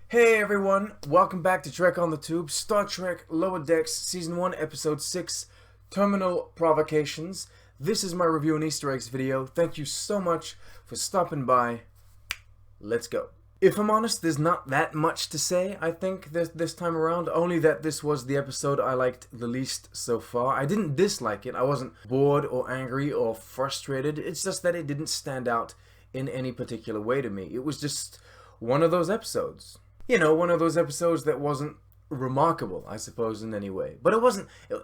Hey everyone, welcome back to Trek on the Tube, Star Trek Lower Decks Season 1 Episode 6, Terminal Provocations. This is my review and Easter eggs video. Thank you so much for stopping by. Let's go. If I'm honest, there's not that much to say, I think, this time around. Only that this was the episode I liked the least so far. I didn't dislike it. I wasn't bored or angry or frustrated. It's just that it didn't stand out in any particular way to me. It was just one of those episodes. You know, one of those episodes that wasn't remarkable, I suppose, in any way. But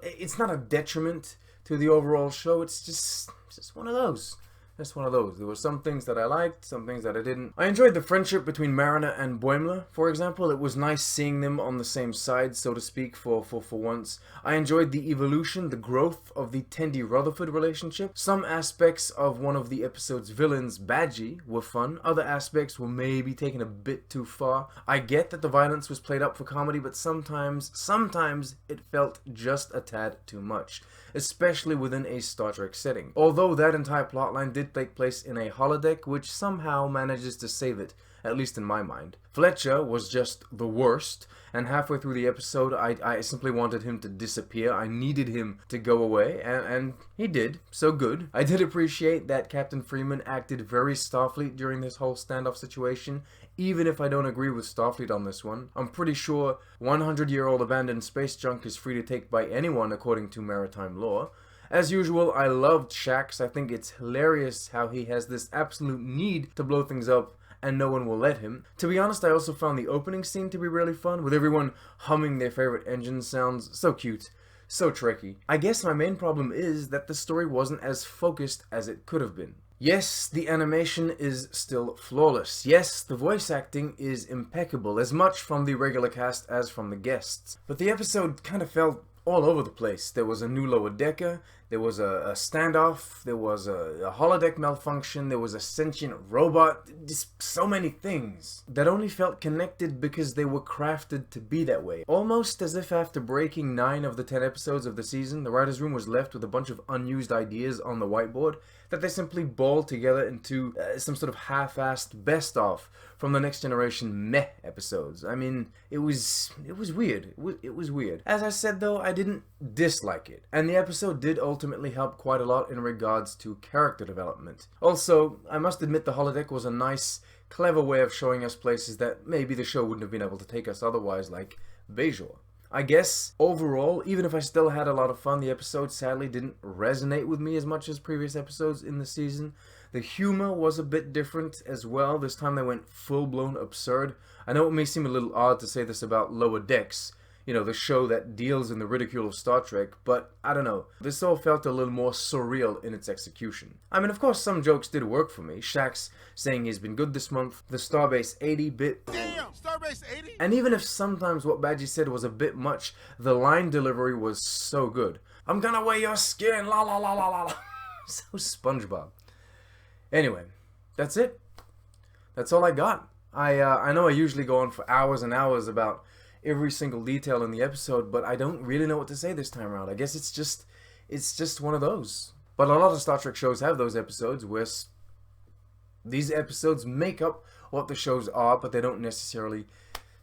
it's not a detriment to the overall show. It's just one of those. Just one of those. There were some things that I liked, some things that I didn't. I enjoyed the friendship between Mariner and Boimler, for example. It was nice seeing them on the same side, so to speak, for once. I enjoyed the evolution, the growth of the Tendi-Rutherford relationship. Some aspects of one of the episode's villains, Badgie, were fun. Other aspects were maybe taken a bit too far. I get that the violence was played up for comedy, but sometimes it felt just a tad too much, especially within a Star Trek setting. Although that entire plotline did take place in a holodeck, which somehow manages to save it, at least in my mind. Fletcher was just the worst, and halfway through the episode, I simply wanted him to disappear. I needed him to go away, and he did, so good. I did appreciate that Captain Freeman acted very Starfleet during this whole standoff situation, even if I don't agree with Starfleet on this one. I'm pretty sure 100-year-old abandoned space junk is free to take by anyone according to maritime law. As usual, I loved Shax. I think it's hilarious how he has this absolute need to blow things up and no one will let him. To be honest, I also found the opening scene to be really fun, with everyone humming their favorite engine sounds. So cute. So Trekky. I guess my main problem is that the story wasn't as focused as it could have been. Yes, the animation is still flawless. Yes, the voice acting is impeccable, as much from the regular cast as from the guests. But the episode kind of felt all over the place. There was a new lower decker, there was a standoff, there was a holodeck malfunction, there was a sentient robot, just so many things that only felt connected because they were crafted to be that way. Almost as if after breaking 9 of the 10 episodes of the season, the writer's room was left with a bunch of unused ideas on the whiteboard that they simply balled together into some sort of half-assed best-of from the Next Generation meh episodes. I mean, it was weird. It was weird. As I said though, I didn't dislike it, and the episode did ultimately help quite a lot in regards to character development. Also, I must admit the holodeck was a nice, clever way of showing us places that maybe the show wouldn't have been able to take us otherwise, like Bajor. I guess, overall, even if I still had a lot of fun, the episode sadly didn't resonate with me as much as previous episodes in the season. The humor was a bit different as well. This time they went full-blown absurd. I know it may seem a little odd to say this about Lower Decks, you know, the show that deals in the ridicule of Star Trek, but I don't know. This all felt a little more surreal in its execution. I mean, of course, some jokes did work for me. Shax saying he's been good this month, the Starbase 80 bit. Damn, Starbase 80? And even if sometimes what Badgie said was a bit much, the line delivery was so good. I'm gonna wear your skin, la la la la la la. So SpongeBob. Anyway, that's it. That's all I got. I know I usually go on for hours and hours about every single detail in the episode, but I don't really know what to say this time around. I guess it's just one of those. But a lot of Star Trek shows have those episodes where these episodes make up what the shows are, but they don't necessarily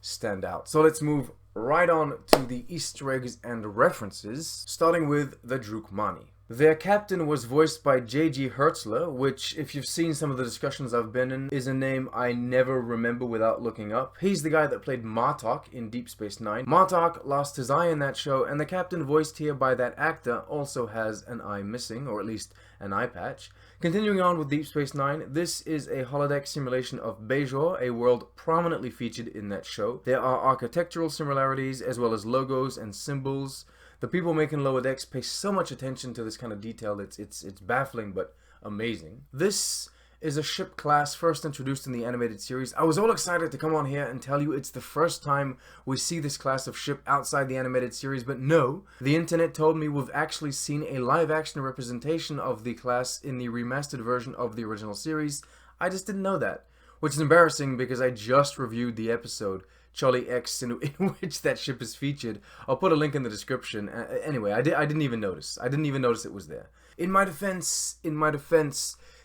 stand out. So let's move right on to the Easter eggs and references, starting with the Drukmani. Their captain was voiced by J.G. Hertzler, which, if you've seen some of the discussions I've been in, is a name I never remember without looking up. He's the guy that played Martok in Deep Space Nine. Martok lost his eye in that show, and the captain voiced here by that actor also has an eye missing, or at least an eye patch. Continuing on with Deep Space Nine, this is a holodeck simulation of Bajor, a world prominently featured in that show. There are architectural similarities, as well as logos and symbols. The people making Lower Decks pay so much attention to this kind of detail, it's baffling but amazing. This is a ship class first introduced in the animated series. I was all excited to come on here and tell you it's the first time we see this class of ship outside the animated series, but no, the internet told me we've actually seen a live-action representation of the class in the remastered version of the original series. I just didn't know that, which is embarrassing because I just reviewed the episode Charlie X in which that ship is featured. I'll put a link in the description. Anyway, I didn't even notice. I didn't even notice it was there. In my defense,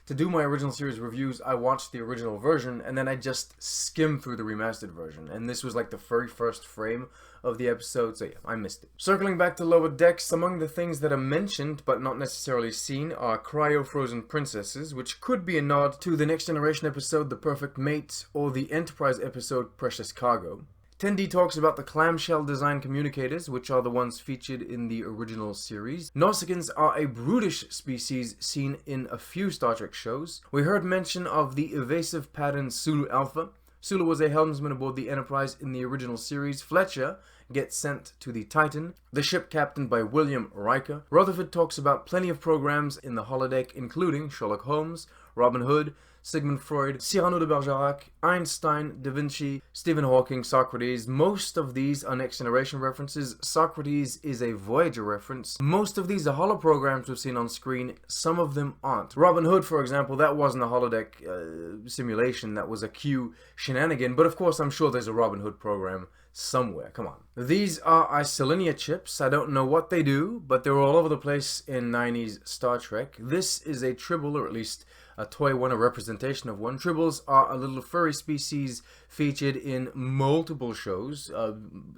to do my original series reviews, I watched the original version, and then I just skimmed through the remastered version. And this was like the very first frame of the episode, so yeah, I missed it. Circling back to Lower Decks, among the things that are mentioned, but not necessarily seen, are cryo-frozen princesses, which could be a nod to the Next Generation episode, The Perfect Mate, or the Enterprise episode, Precious Cargo. 10D talks about the clamshell design communicators, which are the ones featured in the original series. Nausicaans are a brutish species seen in a few Star Trek shows. We heard mention of the evasive pattern Sulu Alpha. Sulu was a helmsman aboard the Enterprise in the original series. Fletcher gets sent to the Titan, the ship captained by William Riker. Rutherford talks about plenty of programs in the holodeck, including Sherlock Holmes, Robin Hood, Sigmund Freud, Cyrano de Bergerac, Einstein, Da Vinci, Stephen Hawking, Socrates. Most of these are Next Generation references. Socrates is a Voyager reference. Most of these are holoprograms we've seen on screen. Some of them aren't. Robin Hood, for example, that wasn't a holodeck simulation. That was a Q shenanigan. But of course, I'm sure there's a Robin Hood program somewhere. Come on. These are Isolania chips. I don't know what they do, but they're all over the place in 90s Star Trek. This is a Tribble, or at least a toy one, a representation of one. Tribbles are a little furry species featured in multiple shows,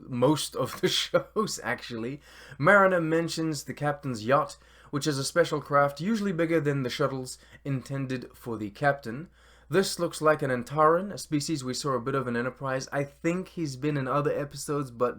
most of the shows actually. Mariner mentions the captain's yacht, which is a special craft usually bigger than the shuttles intended for the captain. This looks like an Antaran, a species we saw a bit of in Enterprise. I think he's been in other episodes, but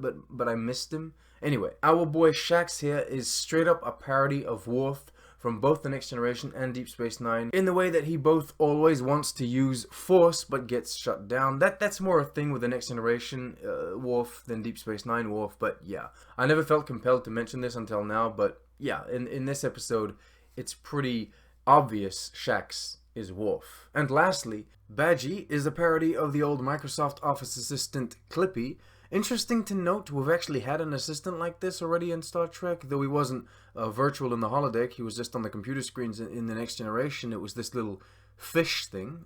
I missed him. Anyway, our boy Shax here is straight up a parody of Worf from both the Next Generation and Deep Space Nine, in the way that he both always wants to use Force but gets shut down. That's more a thing with the Next Generation Worf than Deep Space Nine Worf, but yeah. I never felt compelled to mention this until now, but yeah, in this episode, it's pretty obvious Shax is Worf. And lastly, Badgie is a parody of the old Microsoft Office assistant Clippy. Interesting to note, we've actually had an assistant like this already in Star Trek, though he wasn't virtual in the holodeck, he was just on the computer screens in the Next Generation. It was this little fish thing.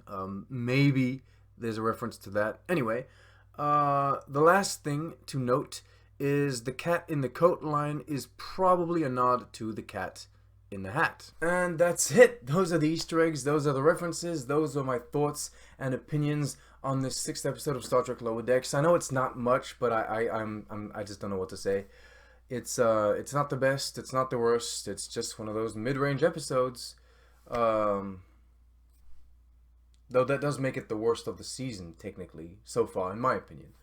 Maybe there's a reference to that. Anyway, the last thing to note is the cat in the coat line is probably a nod to the cat in the hat. And that's it. Those are the Easter eggs, those are the references, those are my thoughts and opinions on this 6th episode of Star Trek Lower Decks. I know it's not much, but I just don't know what to say. It's not the best, it's not the worst, it's just one of those mid-range episodes. Though that does make it the worst of the season, technically, so far, in my opinion.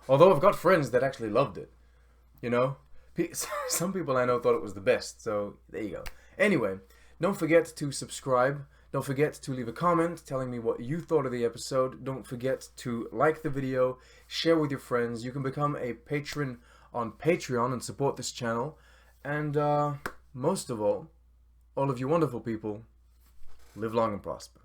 Although I've got friends that actually loved it. You know? Some people I know thought it was the best, so there you go. Anyway, don't forget to subscribe. Don't forget to leave a comment telling me what you thought of the episode. Don't forget to like the video, share with your friends. You can become a patron on Patreon and support this channel. And most of all of you wonderful people, live long and prosper.